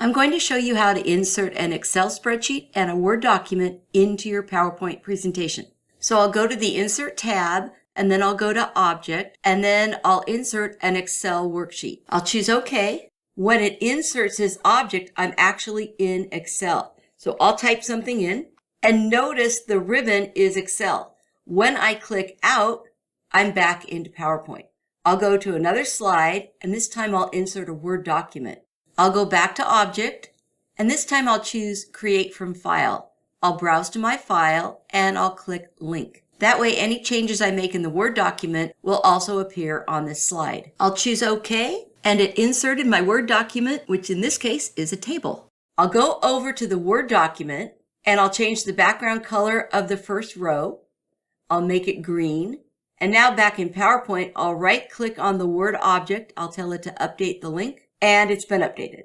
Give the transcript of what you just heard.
I'm going to show you how to insert an Excel spreadsheet and a Word document into your PowerPoint presentation. So I'll go to the Insert tab, and then I'll go to Object, and then I'll insert an Excel worksheet. I'll choose OK. When it inserts this object, I'm actually in Excel. So I'll type something in, and notice the ribbon is Excel. When I click out, I'm back into PowerPoint. I'll go to another slide, and this time I'll insert a Word document. I'll go back to Object, and this time I'll choose Create from File. I'll browse to my file, and I'll click Link. That way, any changes I make in the Word document will also appear on this slide. I'll choose OK, and it inserted my Word document, which in this case is a table. I'll go over to the Word document, and I'll change the background color of the first row. I'll make it green. And now back in PowerPoint, I'll right-click on the Word object. I'll tell it to update the link, and it's been updated.